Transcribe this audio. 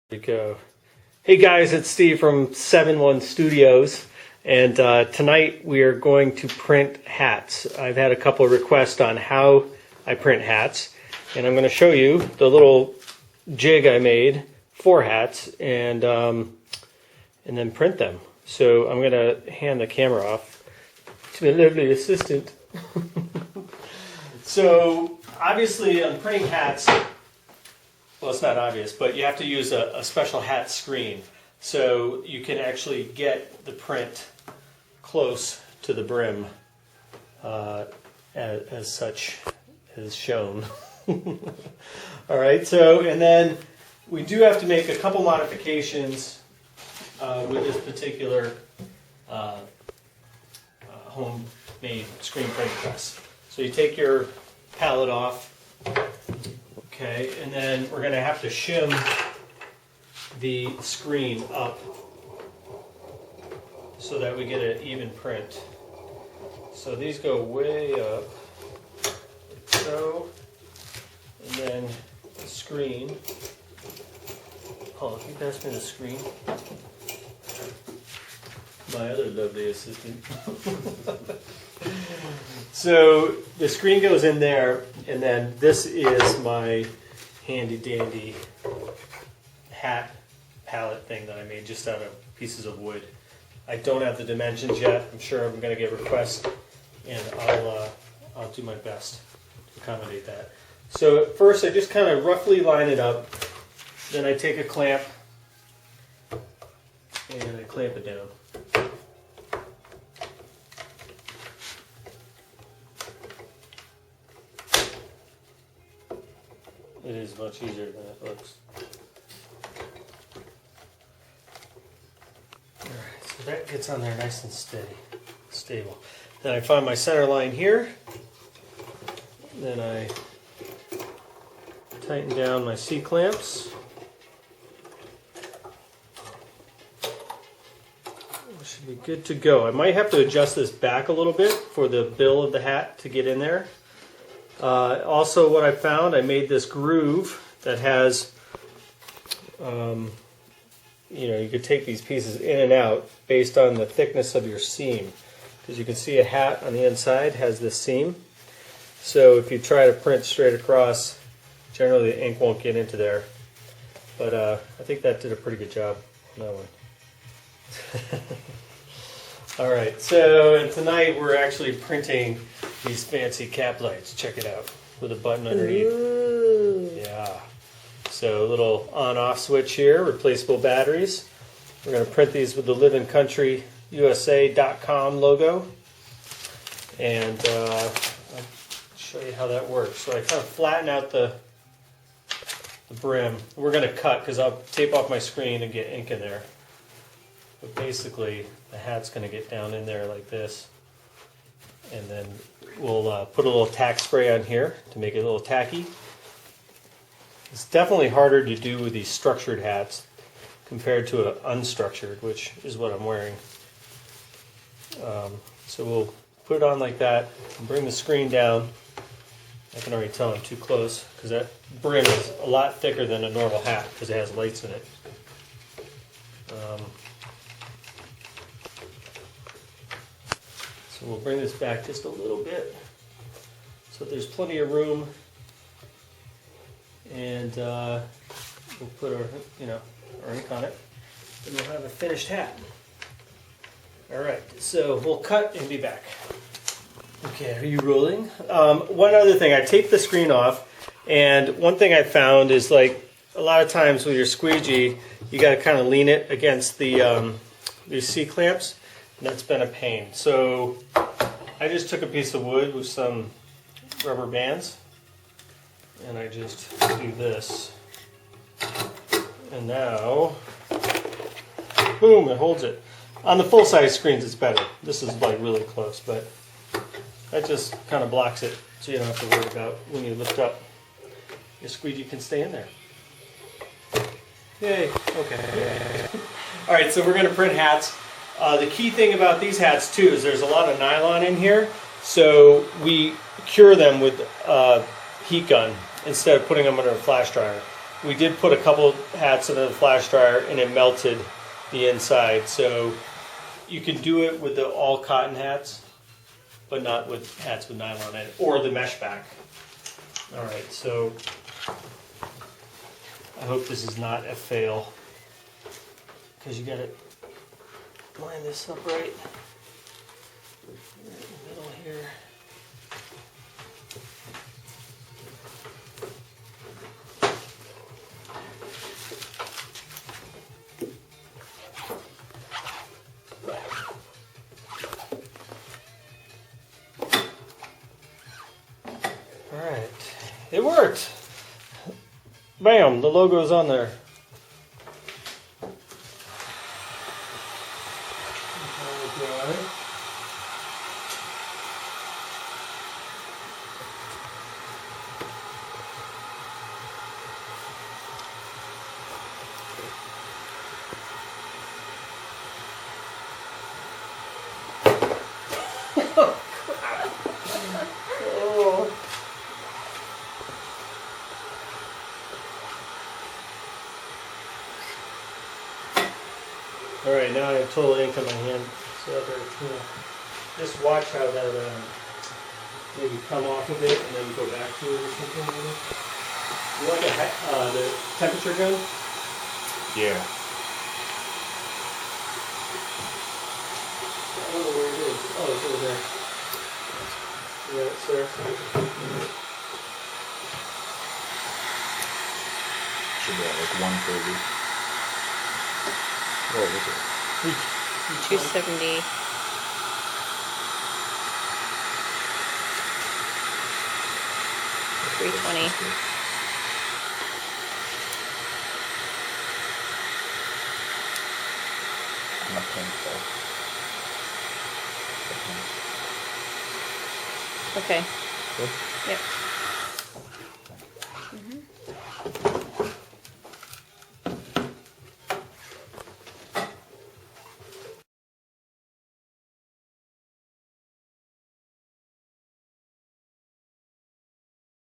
We go. Hey guys, it's Steve from 7-1 Studios, and tonight we are going to print hats. I've had a couple of requests on how I print hats, and I'm going to show you the little jig I made for hats, and then print them. So I'm going to hand the camera off to my lovely assistant. So obviously on printing hats, well, it's not obvious, but you have to use a special hat screen so you can actually get the print close to the brim as such as shown. All right, so and then we do have to make a couple modifications with this particular homemade screen printing press. So you take your palette off. Okay, and then we're going to have to shim the screen up so that we get an even print. So these go way up, like so, and then the screen. Oh, can you pass me the screen? My other lovely assistant. So the screen goes in there, and then this is my handy dandy hat palette thing that I made just out of pieces of wood. I don't have the dimensions yet. I'm sure I'm going to get requests, and I'll do my best to accommodate that. So at first I just kind of roughly line it up, then I take a clamp and I clamp it down. It is much easier than it looks. Alright, so that gets on there nice and stable. Then I find my center line here. Then I tighten down my C-clamps. Should be good to go. I might have to adjust this back a little bit for the bill of the hat to get in there. Also, what I found, I made this groove that has, you could take these pieces in and out based on the thickness of your seam. Because you can see a hat on the inside has this seam. So if you try to print straight across, generally the ink won't get into there. But I think that did a pretty good job on that one. Alright, so tonight we're actually printing these fancy cap lights. Check it out, with a button underneath. Ooh. Yeah. So a little on-off switch here, replaceable batteries. We're going to print these with the Livin Country USA.com logo. And I'll show you how that works. So I kind of flatten out the brim. We're going to cut because I'll tape off my screen and get ink in there. But basically, the hat's going to get down in there like this. And then we'll put a little tack spray on here to make it a little tacky. It's definitely harder to do with these structured hats compared to an unstructured, which is what I'm wearing. So we'll put it on like that and bring the screen down. I can already tell I'm too close because that brim is a lot thicker than a normal hat because it has lights in it. So we'll bring this back just a little bit so there's plenty of room, and we'll put our ink on it, and we'll have a finished hat. Alright, so we'll cut and be back. Okay, are you rolling? One other thing, I taped the screen off, and one thing I found is like a lot of times with your squeegee, you got to kind of lean it against the these C-clamps. And that's been a pain. So I just took a piece of wood with some rubber bands, and I just do this. And now, boom, it holds it. On the full-size screens it's better. This is like really close, but that just kind of blocks it so you don't have to worry about when you lift up. Your squeegee can stay in there. Yay, okay. Alright, so we're going to print hats. The key thing about these hats too is there's a lot of nylon in here, so we cure them with a heat gun instead of putting them under a flash dryer. we did put a couple hats in the flash dryer and it melted the inside. So you can do it with the all cotton hats, but not with hats with nylon in it, or the mesh back. All right, so I hope this is not a fail, because you got to line this up right in the middle here. All right, it worked. Bam, the logo's on there. All right, now I have total ink on my hand, so I better, just watch how that maybe come off of it and then go back to it or something. Maybe. You like the temperature gun? Yeah. I don't know where it is. Oh, it's over there. Yeah, it's there. Should be at like 130. What is it? 270. $320. I'm not paying for Okay. Good? Yep.